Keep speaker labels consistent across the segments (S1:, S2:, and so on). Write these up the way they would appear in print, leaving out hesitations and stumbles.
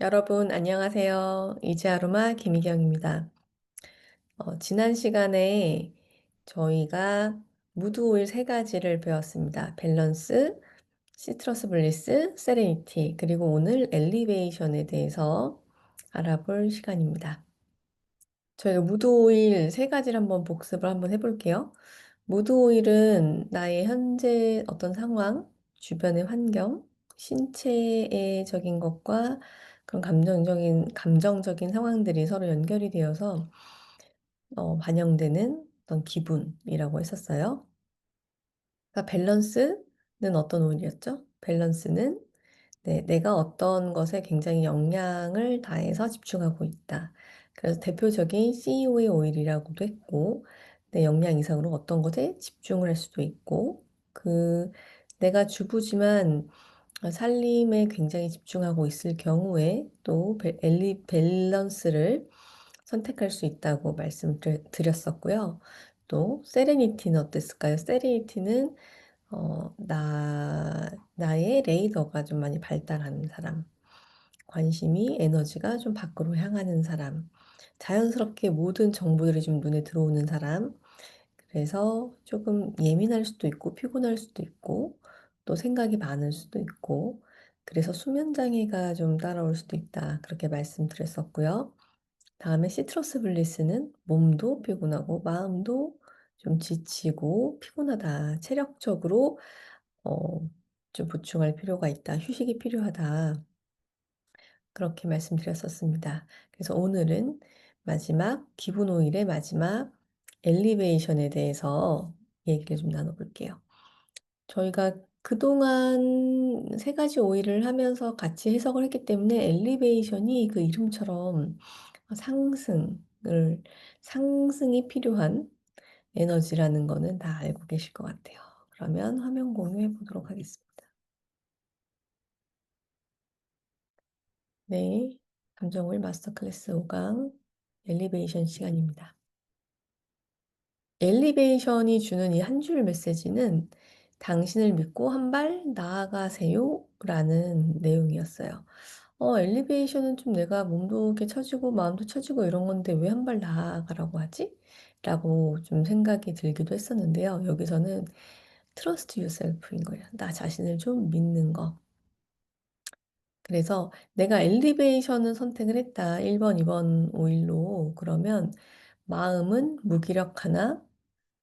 S1: 여러분, 안녕하세요. 이지아로마 김희경입니다. 지난 시간에 저희가 무드 오일 세 가지를 배웠습니다. 밸런스, 시트러스 블리스, 세레니티, 그리고 오늘 엘리베이션에 대해서 알아볼 시간입니다. 저희가 무드 오일 세 가지를 한번 복습을 한번 해볼게요. 무드 오일은 나의 현재 어떤 상황, 주변의 환경, 신체적인 것과 그런 감정적인 상황들이 서로 연결이 되어서 반영되는 어떤 기분이라고 했었어요. 그러니까 밸런스는 어떤 오일이었죠? 밸런스는 내가 어떤 것에 굉장히 영향을 다해서 집중하고 있다. 그래서 대표적인 CEO의 오일이라고도 했고, 내 역량 이상으로 어떤 것에 집중을 할 수도 있고, 내가 주부지만 살림에 굉장히 집중하고 있을 경우에 또 밸런스를 선택할 수 있다고 말씀드렸었고요. 또 세레니티는 어땠을까요? 세레니티는 나의 레이더가 좀 많이 발달하는 사람, 관심이, 에너지가 좀 밖으로 향하는 사람, 자연스럽게 모든 정보들이 좀 눈에 들어오는 사람, 그래서 조금 예민할 수도 있고, 피곤할 수도 있고, 또 생각이 많을 수도 있고, 그래서 수면 장애가 좀 따라올 수도 있다. 그렇게 말씀드렸었고요. 다음에 시트러스 블리스는 몸도 피곤하고, 마음도 좀 지치고, 피곤하다. 체력적으로 어, 좀 보충할 필요가 있다. 휴식이 필요하다. 그렇게 말씀드렸었습니다. 그래서 오늘은 마지막, 기본 오일의 마지막 엘리베이션에 대해서 얘기를 좀 나눠볼게요. 저희가 그동안 세 가지 오일을 하면서 같이 해석을 했기 때문에 엘리베이션이 그 이름처럼 상승을, 상승이 필요한 에너지라는 거는 다 알고 계실 것 같아요. 그러면 화면 공유해 보도록 하겠습니다. 네, 감정을 마스터 클래스 5강 엘리베이션 시간입니다. 엘리베이션이 주는 이 한 줄 메시지는 당신을 믿고 한 발 나아가세요 라는 내용이었어요. 엘리베이션은 좀 내가 몸도 이렇게 처지고 마음도 처지고 이런 건데 왜 한 발 나아가라고 하지? 라고 좀 생각이 들기도 했었는데요. 여기서는 trust yourself인 거예요. 나 자신을 좀 믿는 거. 그래서 내가 엘리베이션을 선택을 했다. 1번, 2번 오일로. 그러면 마음은 무기력하나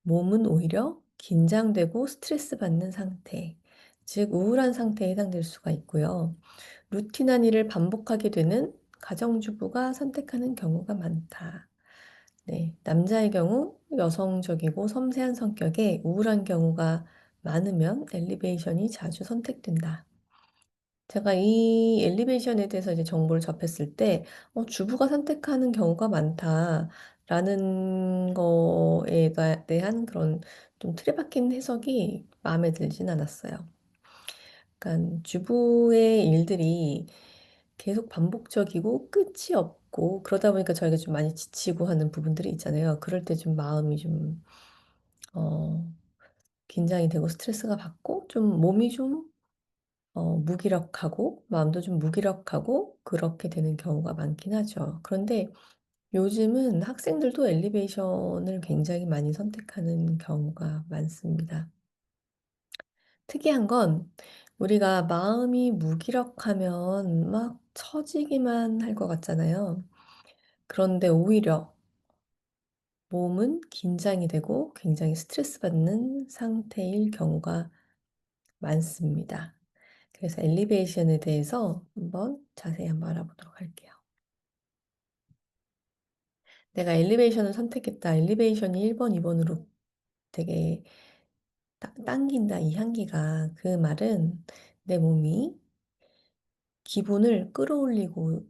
S1: 몸은 오히려 긴장되고 스트레스 받는 상태. 즉, 우울한 상태에 해당될 수가 있고요. 루틴한 일을 반복하게 되는 가정주부가 선택하는 경우가 많다. 네, 남자의 경우 여성적이고 섬세한 성격에 우울한 경우가 많으면 엘리베이션이 자주 선택된다. 제가 이 엘리베이션에 대해서 이제 정보를 접했을 때, 주부가 선택하는 경우가 많다라는 거에 대한 그런 좀 틀에 박힌 해석이 마음에 들진 않았어요. 그러니까 주부의 일들이 계속 반복적이고 끝이 없고 그러다 보니까 저희가 좀 많이 지치고 하는 부분들이 있잖아요. 그럴 때 좀 마음이 좀, 어, 긴장이 되고 스트레스가 받고 좀 몸이 좀 무기력하고 마음도 좀 무기력하고 그렇게 되는 경우가 많긴 하죠. 그런데 요즘은 학생들도 엘리베이션을 굉장히 많이 선택하는 경우가 많습니다. 특이한 건 우리가 마음이 무기력하면 막 처지기만 할 것 같잖아요. 그런데 오히려 몸은 긴장이 되고 굉장히 스트레스 받는 상태일 경우가 많습니다. 그래서 엘리베이션에 대해서 자세히 한번 알아보도록 할게요. 내가 엘리베이션을 선택했다. 엘리베이션이 1번, 2번으로 되게 당긴다. 이 향기가. 그 말은 내 몸이 기분을 끌어올리고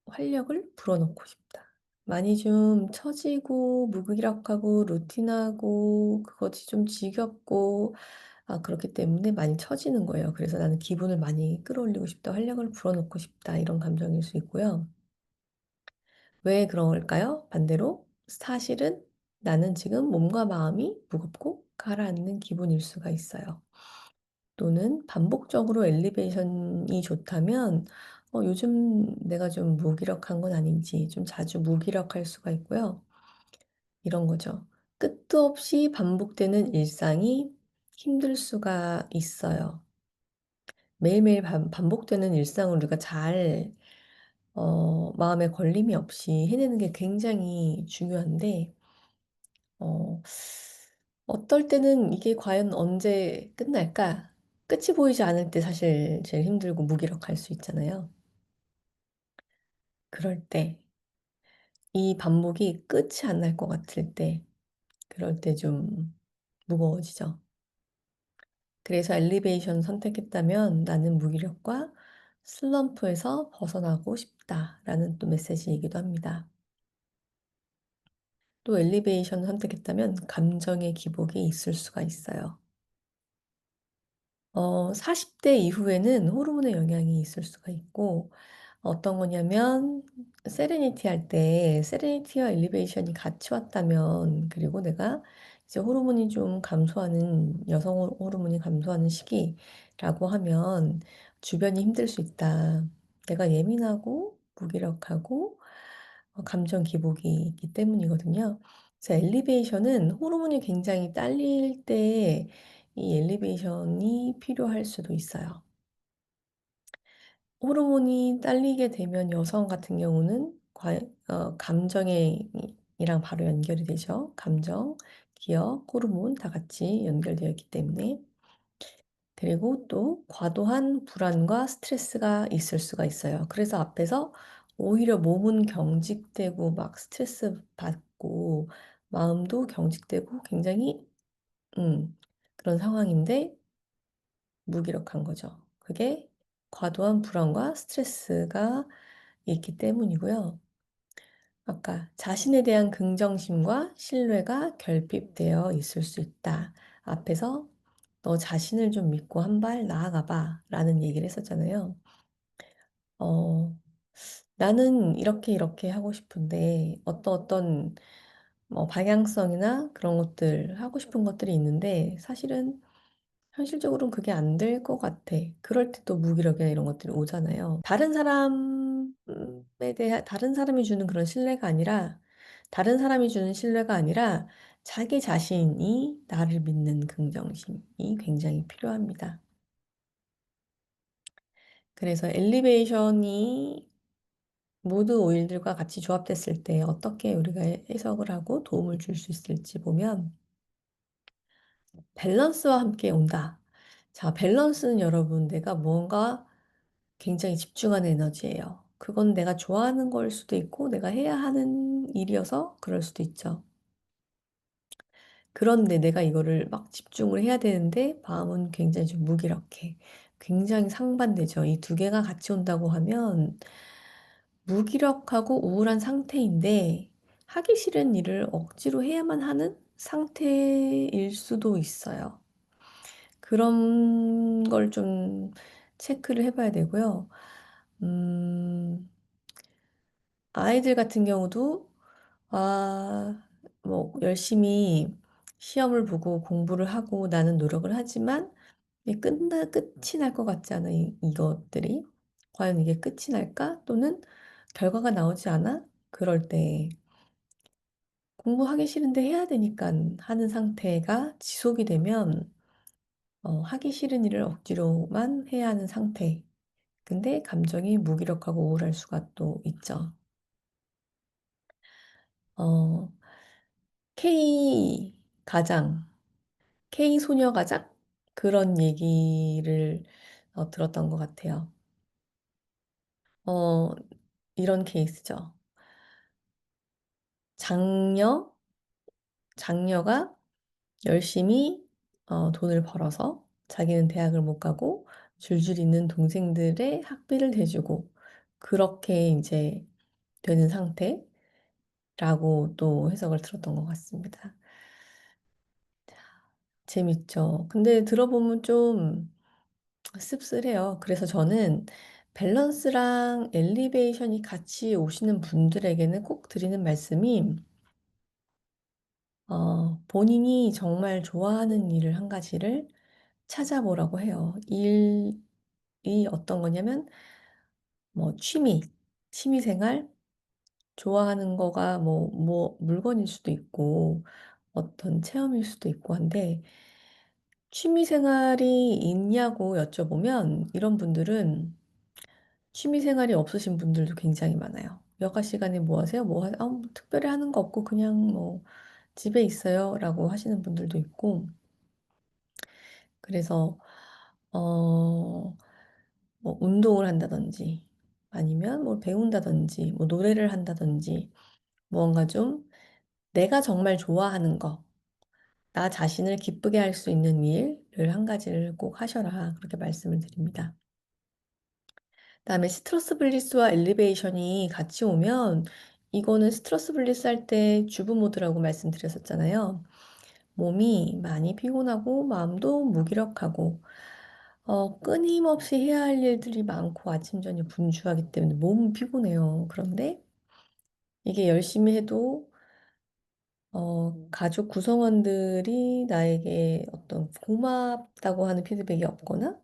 S1: 활력을 불어넣고 싶다. 많이 좀 처지고 무기력하고 루틴하고 그것이 좀 지겹고 그렇기 때문에 많이 처지는 거예요. 그래서 나는 기분을 많이 끌어올리고 싶다. 활력을 불어넣고 싶다. 이런 감정일 수 있고요. 왜 그럴까요? 반대로 사실은 나는 지금 몸과 마음이 무겁고 가라앉는 기분일 수가 있어요. 또는 반복적으로 엘리베이션이 좋다면 요즘 내가 좀 무기력한 건 아닌지 좀 자주 무기력할 수가 있고요. 이런 거죠. 끝도 없이 반복되는 일상이 힘들 수가 있어요. 매일매일 반복되는 일상을 우리가 잘 마음에 걸림이 없이 해내는 게 굉장히 중요한데 어 어떨 때는 '이게 과연 언제 끝날까?' 끝이 보이지 않을 때 사실 제일 힘들고 무기력할 수 있잖아요. 그럴 때 이 반복이 끝이 안 날 것 같을 때 그럴 때 좀 무거워지죠. 그래서 엘리베이션 선택했다면 '나는 무기력과 슬럼프에서 벗어나고 싶다.'라는 또 메시지이기도 합니다. 또 엘리베이션 선택했다면 감정의 기복이 있을 수가 있어요. 40대 이후에는 호르몬의 영향이 있을 수가 있고 어떤 거냐면 세레니티 할 때 세레니티와 엘리베이션이 같이 왔다면 그리고 내가 이제 호르몬이 좀 감소하는 여성 호르몬이 감소하는 시기라고 하면 '주변이 힘들 수 있다.' 내가 예민하고 무기력하고 감정 기복이 있기 때문이거든요. 그래서 엘리베이션은 호르몬이 굉장히 딸릴 때 이 엘리베이션이 필요할 수도 있어요. 호르몬이 딸리게 되면 여성 같은 경우는 감정에 이랑 바로 연결이 되죠. 감정, 기억, 호르몬 다 같이 연결되어 있기 때문에. 그리고 또 과도한 불안과 스트레스가 있을 수가 있어요. 그래서 앞에서 오히려 몸은 경직되고 막 스트레스 받고 마음도 경직되고 굉장히 그런 상황인데 무기력한 거죠. 그게 과도한 불안과 스트레스가 있기 때문이고요. 아까 자신에 대한 긍정심과 신뢰가 결핍되어 있을 수 있다. 앞에서 "너 자신을 좀 믿고 한 발 나아가 봐." 라는 얘기를 했었잖아요. 어 나는 이렇게 이렇게 하고 싶은데 어떤 뭐 방향성이나 그런 것들 하고 싶은 것들이 있는데 사실은 현실적으로는 그게 안 될 것 같아. 그럴 때 또 무기력이나 이런 것들이 오잖아요. 다른 사람이 주는 그런 신뢰가 아니라 다른 사람이 주는 신뢰가 아니라 자기 자신이 나를 믿는 긍정심이 굉장히 필요합니다. 그래서 엘리베이션이 모드 오일들과 같이 조합됐을 때 어떻게 우리가 해석을 하고 도움을 줄 수 있을지 보면 밸런스와 함께 온다. 자, 밸런스는 여러분 내가 뭔가 굉장히 집중하는 에너지예요. 그건 내가 좋아하는 걸 수도 있고 내가 해야 하는 일이어서 그럴 수도 있죠. 그런데 내가 이거를 막 집중을 해야 되는데 마음은 굉장히 좀 무기력해. 굉장히 상반되죠. 이 두 개가 같이 온다고 하면 무기력하고 우울한 상태인데 하기 싫은 일을 억지로 해야만 하는 상태일 수도 있어요. 그런 걸 좀 체크를 해 봐야 되고요. 음 아이들 같은 경우도 뭐 열심히 시험을 보고 공부를 하고 나는 노력을 하지만 이게 끝이 날 것 같지 않아 이것들이. '과연 이게 끝이 날까?' 또는 '결과가 나오지 않아?' 그럴 때 공부하기 싫은데 해야 되니까 하는 상태가 지속이 되면 하기 싫은 일을 억지로만 해야 하는 상태. 근데 감정이 무기력하고 우울할 수가 또 있죠. 어 K 가장, K 소녀 가장 그런 얘기를 들었던 것 같아요. 어 이런 케이스죠. 장녀 장녀가 열심히 돈을 벌어서 자기는 대학을 못 가고 줄줄이 있는 동생들의 학비를 대주고 그렇게 인제 되는 상태라고 또 해석을 들었던 것 같습니다. 재밌죠. 근데 들어보면 좀 씁쓸해요. 그래서 저는 밸런스랑 엘리베이션이 같이 오시는 분들에게는 꼭 드리는 말씀이 본인이 정말 좋아하는 일을 한 가지를 찾아보라고 해요. 일이 어떤 거냐면 뭐 취미 생활, 좋아하는 거가 물건일 수도 있고 어떤 체험일 수도 있고 한데, 취미 생활이 있냐고 여쭤보면 이런 분들은 취미 생활이 없으신 분들도 굉장히 많아요. 여가 시간에 뭐 하세요? 뭐 특별히 하는 거 없고 그냥 뭐 집에 있어요. 라고 하시는 분들도 있고, 그래서, 어, 뭐 운동을 한다든지, 아니면 뭐 배운다든지, 뭐 노래를 한다든지, 무언가 좀 내가 정말 좋아하는 거, 나 자신을 기쁘게 할 수 있는 일을 한 가지를 꼭 하셔라. 그렇게 말씀을 드립니다. 그다음에 스트러스 블리스와 엘리베이션이 같이 오면, 이거는 스트러스 블리스 할 때 주부 모드라고 말씀드렸었잖아요. 몸이 많이 피곤하고 마음도 무기력하고 끊임없이 해야 할 일들이 많고 아침 저녁 분주하기 때문에 몸은 피곤해요. 그런데 이게 열심히 해도 가족 구성원들이 나에게 어떤 고맙다고 하는 피드백이 없거나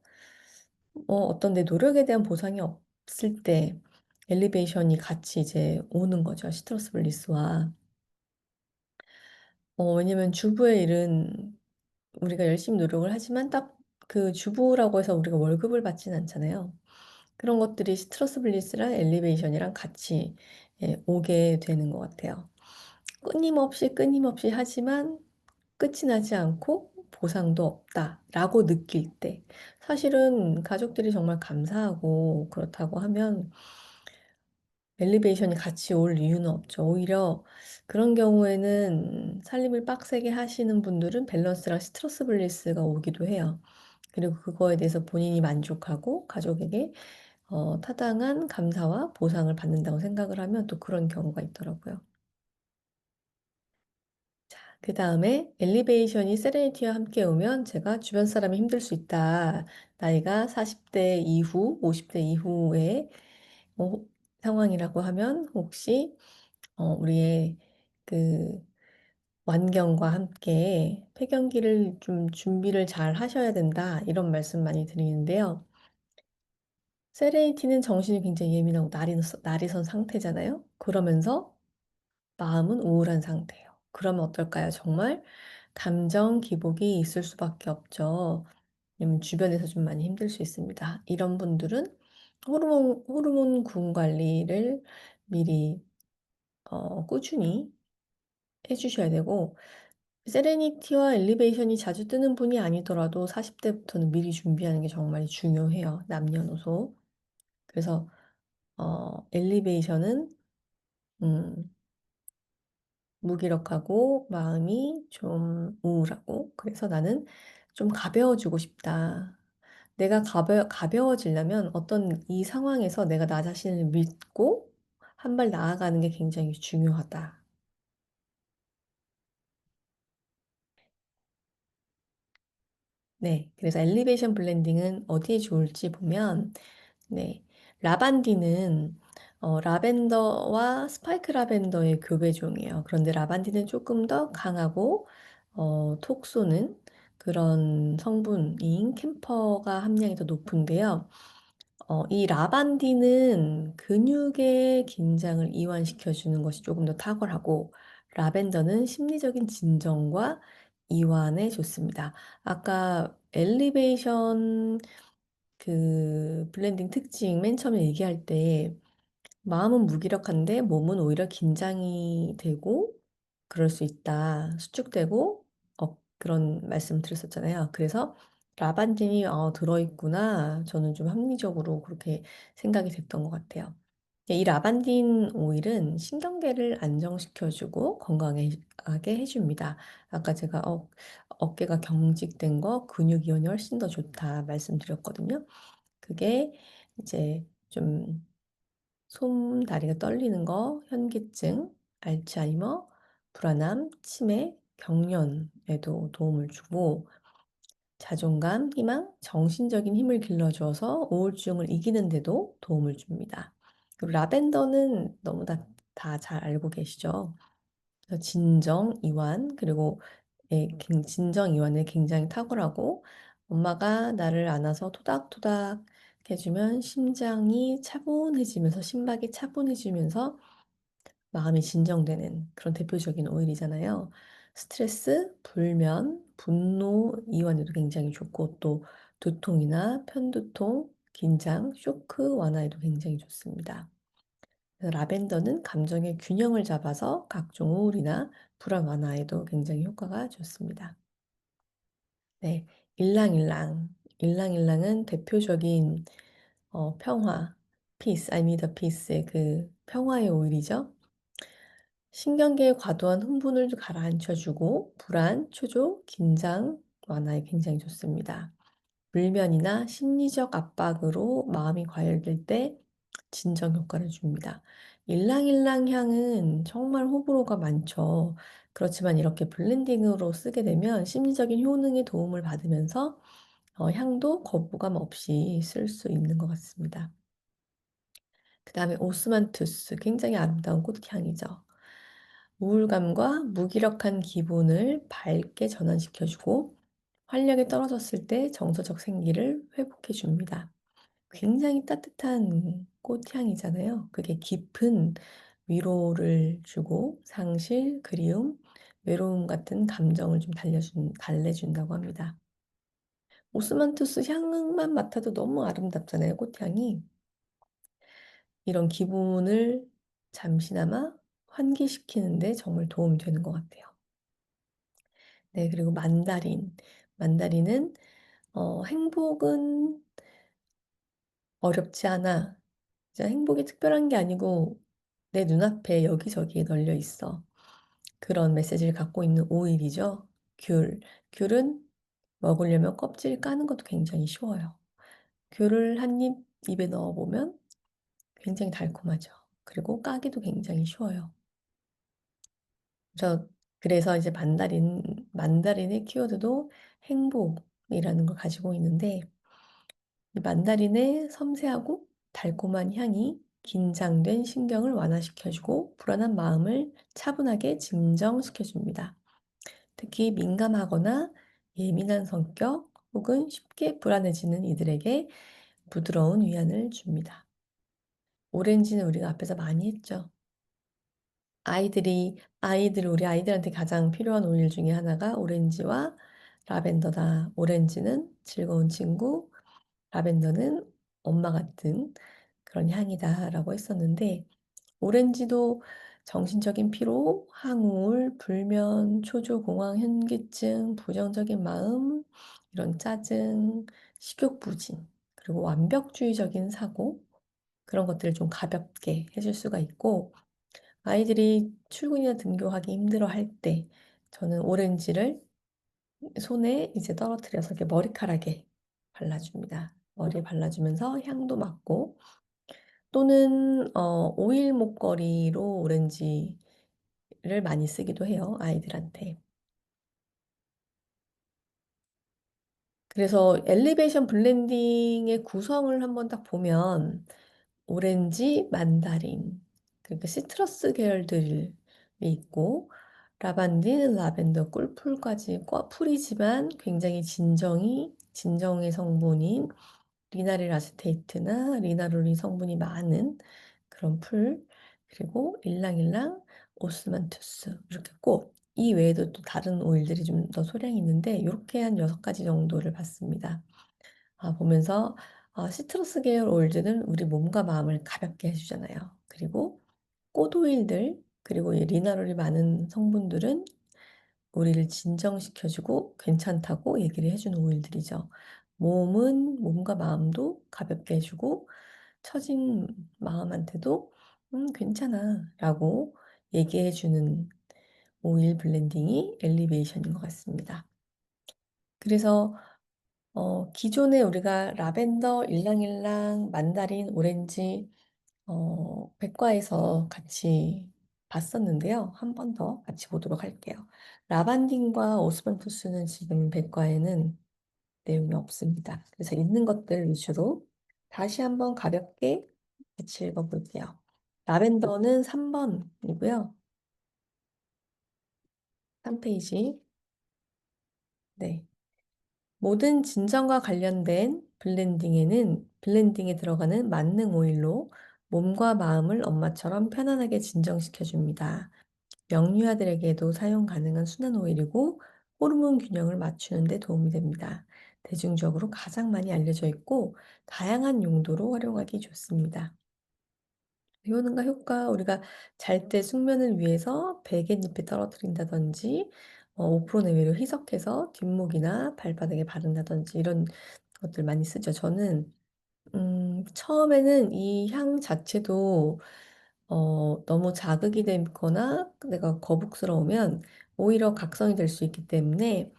S1: 어떤 내 노력에 대한 보상이 없을 때 엘리베이션이 같이 이제 오는 거죠. 시트러스 블리스와. 왜냐면 주부의 일은 우리가 열심히 노력을 하지만 딱 그 주부라고 해서 우리가 월급을 받진 않잖아요. 그런 것들이 스트러스 블리스랑 엘리베이션이랑 같이 오게 되는 것 같아요. 끊임없이 하지만 끝이 나지 않고 보상도 없다라고 느낄 때, 사실은 가족들이 정말 감사하고 그렇다고 하면 엘리베이션이 같이 올 이유는 없죠. 오히려 그런 경우에는 살림을 빡세게 하시는 분들은 밸런스랑 스트러스 블리스가 오기도 해요. 그리고 그거에 대해서 본인이 만족하고 가족에게 타당한 감사와 보상을 받는다고 생각을 하면 또 그런 경우가 있더라고요. 그 다음에 엘리베이션이 세레니티와 함께 오면 제가 주변 사람이 힘들 수 있다. 나이가 40대 이후, 50대 이후의 어, 상황이라고 하면 혹시 우리의 그 완경과 함께 폐경기를 좀 준비를 잘 하셔야 된다. 이런 말씀 많이 드리는데요. 세레니티는 정신이 굉장히 예민하고 날이 선 상태잖아요. 그러면서 마음은 우울한 상태예요. 그러면 어떨까요? 정말 감정 기복이 있을 수밖에 없죠. 왜냐면 주변에서 좀 많이 힘들 수 있습니다. 이런 분들은 호르몬 군 관리를 미리 꾸준히 해주셔야 되고, 세레니티와 엘리베이션이 자주 뜨는 분이 아니더라도 40대부터는 미리 준비하는 게 정말 중요해요. 남녀노소. 그래서 엘리베이션은 음, 무기력하고 마음이 좀 우울하고, 그래서 나는 좀 가벼워지고 싶다. 내가 가벼워지려면 어떤 이 상황에서 내가 나 자신을 믿고 한 발 나아가는 게 굉장히 중요하다. 네, 그래서 엘리베이션 블렌딩은 어디에 좋을지 보면, 네, 라반디는 라벤더와 스파이크 라벤더의 교배종이에요. 그런데 라반디는 조금 더 강하고 톡 쏘는 그런 성분인 캠퍼가 함량이 더 높은데요. 이 라반디는 근육의 긴장을 이완시켜주는 것이 조금 더 탁월하고, 라벤더는 심리적인 진정과 이완에 좋습니다. 아까 엘리베이션 그 블렌딩 특징 맨 처음에 얘기할 때 마음은 무기력한데 몸은 오히려 긴장이 되고 그럴 수 있다. 수축되고 그런 말씀 드렸었잖아요. 그래서 라반딘이 들어있구나. 저는 좀 합리적으로 그렇게 생각이 됐던 것 같아요. 이 라반딘 오일은 신경계를 안정시켜주고 건강하게 해줍니다. 아까 제가 어깨가 경직된 거, 근육 이완이 훨씬 더 좋다 말씀드렸거든요. 그게 이제 좀 다리가 떨리는 거, 현기증, 알츠하이머, 불안함, 치매, 경련에도 도움을 주고, 자존감, 희망, 정신적인 힘을 길러줘서 우울증을 이기는 데도 도움을 줍니다. 그리고 라벤더는 너무 다 잘 알고 계시죠? 그래서 진정, 이완, 그리고 진정, 이완에 굉장히 탁월하고, 엄마가 나를 안아서 토닥토닥 해 주면 심장이 차분해지면서 심박이 차분해지면서 마음이 진정되는 그런 대표적인 오일이잖아요. 스트레스, 불면, 분노 이완에도 굉장히 좋고 또 두통이나 편두통, 긴장, 쇼크 완화에도 굉장히 좋습니다. 그래서 라벤더는 감정의 균형을 잡아서 각종 우울이나 불안 완화에도 굉장히 효과가 좋습니다. 네. 일랑일랑. 일랑일랑은 대표적인 평화, peace, I need a peace의 그 평화의 오일이죠. 신경계의 과도한 흥분을 가라앉혀 주고 불안, 초조, 긴장 완화에 굉장히 좋습니다. 불면이나 심리적 압박으로 마음이 과열될 때 진정 효과를 줍니다. 일랑일랑 향은 정말 호불호가 많죠. 그렇지만 이렇게 블렌딩으로 쓰게 되면 심리적인 효능의 도움을 받으면서 향도 거부감 없이 쓸 수 있는 것 같습니다. 그다음에 오스만투스 굉장히 아름다운 꽃향이죠. 우울감과 무기력한 기분을 밝게 전환시켜 주고 활력이 떨어졌을 때 정서적 생기를 회복해 줍니다. 굉장히 따뜻한 꽃향이잖아요. 그게 깊은 위로를 주고 상실, 그리움, 외로움 같은 감정을 좀 달래준다고 합니다. 오스만투스 향만 맡아도 너무 아름답잖아요, 꽃향이. 이런 기분을 잠시나마 환기시키는 데 정말 도움이 되는 것 같아요. 네, 그리고 만다린. 만다린은 행복은 어렵지 않아. 진짜 행복이 특별한 게 아니고 내 눈앞에 여기저기에 널려 있어. 그런 메시지를 갖고 있는 오일이죠. 귤. 귤은 먹으려면 껍질 까는 것도 굉장히 쉬워요. 귤을 한 입 입에 넣어 보면 굉장히 달콤하죠. 그리고 까기도 굉장히 쉬워요. 그래서 이제 만다린의 키워드도 행복이라는 걸 가지고 있는데 이 만다린의 섬세하고 달콤한 향이 긴장된 신경을 완화시켜 주고 불안한 마음을 차분하게 진정시켜 줍니다. 특히 민감하거나 예민한 성격 혹은 쉽게 불안해지는 이들에게 부드러운 위안을 줍니다. 오렌지는 우리가 앞에서 많이 했죠. 우리 아이들한테 가장 필요한 오일 중에 하나가 오렌지와 라벤더다. 오렌지는 즐거운 친구, 라벤더는 엄마 같은 그런 향이다라고 했었는데 오렌지도 정신적인 피로, 항우울, 불면, 초조, 공황, 현기증, 부정적인 마음, 이런 짜증, 식욕 부진, 그리고 완벽주의적인 사고 그런 것들을 좀 가볍게 해줄 수가 있고 아이들이 출근이나 등교하기 힘들어할 때 저는 오렌지를 손에 이제 떨어뜨려서 이렇게 머리카락에 발라줍니다. 머리에 발라주면서 향도 맡고 또는 오일 목걸이로 오렌지를 많이 쓰기도 해요, 아이들한테. 그래서 엘리베이션 블렌딩의 구성을 한번 딱 보면 오렌지, 만다린 그러니까 시트러스 계열들이 있고 라반딜, 라벤더, 꿀풀까지 풀이지만 굉장히 진정의 성분인 리나릴 아세테이트나 리나롤린 성분이 많은 그런 풀 그리고 일랑일랑, 오스만투스 이렇게 꽃 이 외에도 또 다른 오일들이 좀 더 소량이 있는데 이렇게 한 6가지 정도를 봤습니다. 보면서 시트러스 계열 오일들은 우리 몸과 마음을 가볍게 해 주잖아요. 그리고 꽃 오일들 그리고 이 리나롤이 많은 성분들은 우리를 진정시켜 주고 괜찮다고 얘기를 해 주는 오일들이죠. 몸과 마음도 가볍게 해 주고 처진 마음한테도 괜찮아."라고 얘기해 주는 오일 블렌딩이 엘리베이션인 것 같습니다. 그래서 기존에 우리가 라벤더, 일랑일랑, 만다린, 오렌지 백과에서 같이 봤었는데요. 한 번 더 같이 보도록 할게요. 라반딘과 오스만투스는 지금 백과에는 내용이 없습니다. 그래서 있는 것들 위주로 다시 한번 가볍게 같이 읽어볼게요. 라벤더는 3번이고요. 3페이지. 네. 모든 진정과 관련된 블렌딩에 들어가는 만능 오일로 몸과 마음을 엄마처럼 편안하게 진정시켜 줍니다. 명류아들에게도 사용 가능한 순한 오일이고 호르몬 균형을 맞추는 데 도움이 됩니다. 대중적으로 가장 많이 알려져 있고 다양한 용도로 활용하기 좋습니다. 효능과 효과, 우리가 잘 때 숙면을 위해서 베갯잎에 떨어뜨린다든지 5% 내외로 희석해서 뒷목이나 발바닥에 바른다든지 이런 것들 많이 쓰죠. 저는 처음에는 이 향 자체도 너무 자극이 되거나 내가 거북스러우면 오히려 각성이 될 수 있기 때문에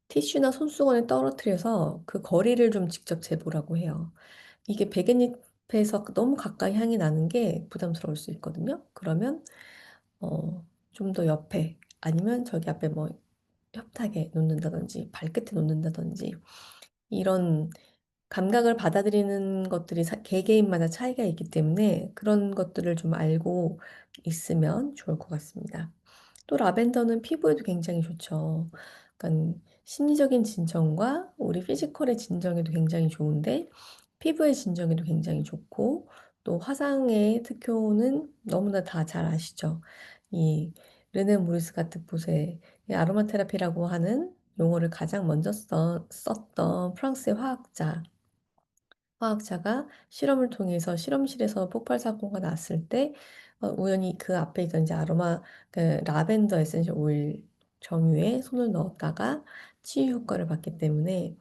S1: 티슈나 손수건에 떨어뜨려서 그 거리를 좀 직접 재보라고 해요. 이게 베갯잎에서 너무 가까이 향이 나는 게 부담스러울 수 있거든요. 그러면 좀 더 옆에, 아니면 저기 앞에 뭐 협탁에 놓는다든지 발끝에 놓는다든지, 이런 감각을 받아들이는 것들이 개개인마다 차이가 있기 때문에 그런 것들을 좀 알고 있으면 좋을 것 같습니다. 또 라벤더는 피부에도 굉장히 좋죠. 그러니까 심리적인 진정과 우리 피지컬의 진정에도 굉장히 좋은데 피부의 진정에도 굉장히 좋고, 또 화장의 특효는 너무나 다 잘 아시죠. 이 르네 모리스 가트봇의 이 아로마 테라피라고 하는 용어를 가장 먼저 썼던 프랑스의 화학자가 실험을 통해서 실험실에서 폭발 사고가 났을 때 우연히 그 앞에 있던 이제 라벤더 에센셜 오일 점유에 손을 넣었다가 치유 효과를 봤기 때문에,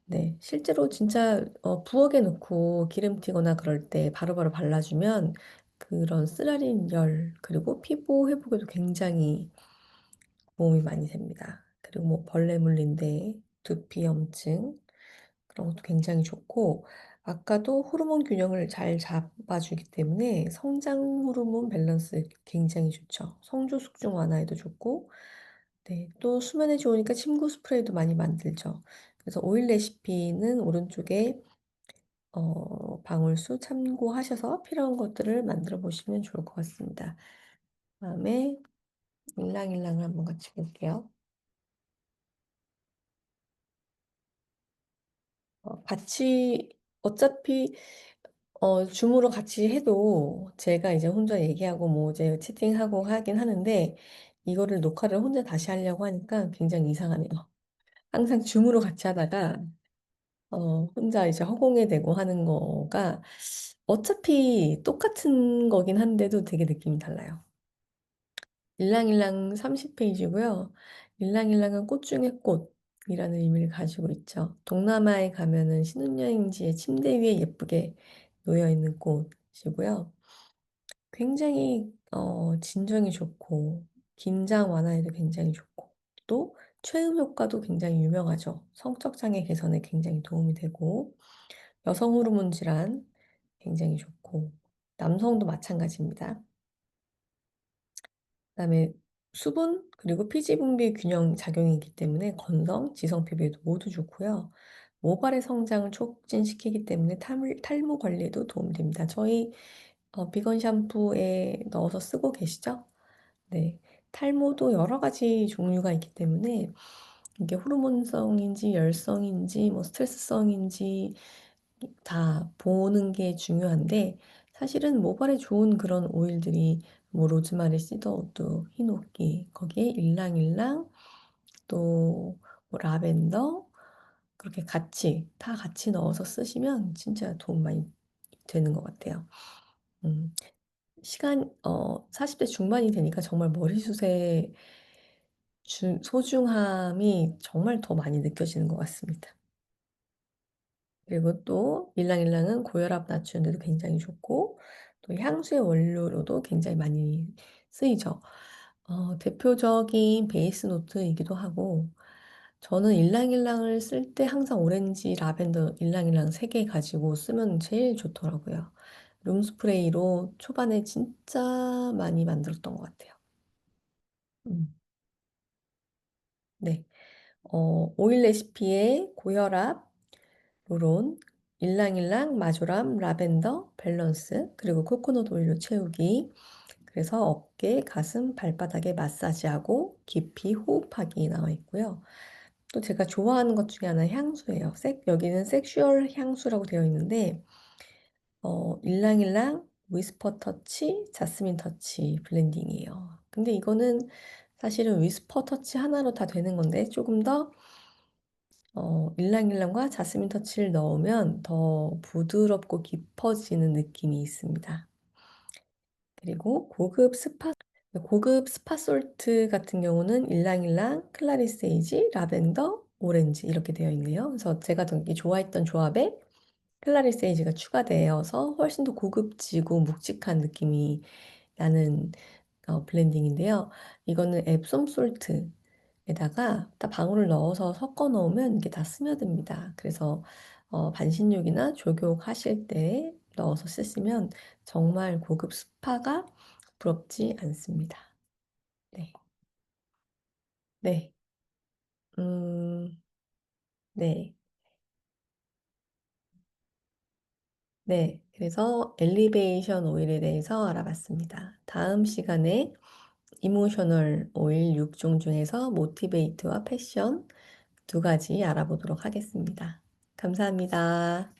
S1: 네, 실제로 진짜 부엌에 놓고 기름 튀거나 그럴 때 바로바로 발라주면 그런 쓰라린 열, 그리고 피부 회복에도 굉장히 도움이 많이 됩니다. 그리고 뭐 벌레 물린데 두피 염증 그런 것도 굉장히 좋고, 아까도 호르몬 균형을 잘 잡아주기 때문에 성장 호르몬 밸런스 굉장히 좋죠. 성조 숙중 완화에도 좋고, 네, 또 수면에 좋으니까 침구 스프레이도 많이 만들죠. 그래서 오일 레시피는 오른쪽에 방울수 참고하셔서 필요한 것들을 만들어 보시면 좋을 것 같습니다. 그다음에 일랑일랑을 한번 같이 볼게요. 같이 어차피 줌으로 같이 해도 제가 이제 혼자 얘기하고 뭐 이제 채팅하고 하긴 하는데, 이거를 녹화를 혼자 다시 하려고 하니까 굉장히 이상하네요. 항상 줌으로 같이 하다가 혼자 이제 허공에 대고 하는 거가 어차피 똑같은 거긴 한데도 되게 느낌이 달라요. 일랑일랑 30페이지고요. 일랑일랑은 꽃 중의 꽃이라는 의미를 가지고 있죠. 동남아에 가면은 신혼여행지에 침대 위에 예쁘게 놓여 있는 꽃이고요. 굉장히 진정이 좋고 긴장 완화에도 굉장히 좋고, 또 최음 효과도 굉장히 유명하죠. 성적 장애 개선에 굉장히 도움이 되고, 여성 호르몬 질환 굉장히 좋고, 남성도 마찬가지입니다. 그다음에 수분 그리고 피지 분비 균형 작용이기 때문에 건성, 지성 피부에도 모두 좋고요. 모발의 성장을 촉진시키기 때문에 탈모 관리에도 도움이 됩니다. 저희 비건 샴푸에 넣어서 쓰고 계시죠? 네. 탈모도 여러 가지 종류가 있기 때문에 이게 호르몬성인지 열성인지 뭐 스트레스성인지 다 보는 게 중요한데, 사실은 모발에 좋은 그런 오일들이 뭐 로즈마리, 시더우드, 히노키, 거기에 일랑일랑, 또 뭐 라벤더, 그렇게 같이 넣어서 쓰시면 진짜 도움 많이 되는 것 같아요. 음. 40대 중반이 되니까 정말 머리숱의 소중함이 정말 더 많이 느껴지는 것 같습니다. 그리고 또 일랑일랑은 고혈압 낮추는 데도 굉장히 좋고, 또 향수의 원료로도 굉장히 많이 쓰이죠. 대표적인 베이스 노트이기도 하고, 저는 일랑일랑을 쓸 때 항상 오렌지, 라벤더, 일랑일랑 3개 가지고 쓰면 제일 좋더라고요. 룸스프레이로 초반에 진짜 많이 만들었던 것 같아요. 음. 네. 오일 레시피에 고혈압, 요런 일랑일랑, 마조람, 라벤더, 밸런스, 그리고 코코넛 오일로 채우기. 그래서 어깨, 가슴, 발바닥에 마사지하고 깊이 호흡하기 나와 있고요. 또 제가 좋아하는 것 중에 하나는 향수예요. 여기는 섹슈얼 향수라고 되어 있는데 일랑일랑, 위스퍼 터치, 자스민 터치 블렌딩이에요. 근데 이거는 사실은 위스퍼 터치 하나로 다 되는 건데 조금 더 일랑일랑과 자스민 터치를 넣으면 더 부드럽고 깊어지는 느낌이 있습니다. 그리고 고급 스파 솔트 같은 경우는 일랑일랑, 클라리세이지, 라벤더, 오렌지 이렇게 되어 있네요. 그래서 제가 되게 좋아했던 조합에 클라리세이지가 추가되어서 훨씬 더 고급지고 묵직한 느낌이 나는 블렌딩인데요. 이거는 앱솜 솔트에다가 딱 방울을 넣어서 섞어 놓으면 이게 다 스며듭니다. 그래서 반신욕이나 족욕하실 때 넣어서 쓰시면 정말 고급 스파가 부럽지 않습니다. 네. 네. 음, 네. 네. 그래서 엘리베이션 오일에 대해서 알아봤습니다. 다음 시간에 이모셔널 오일 6종 중에서 모티베이트와 패션 두 가지 알아보도록 하겠습니다. 감사합니다.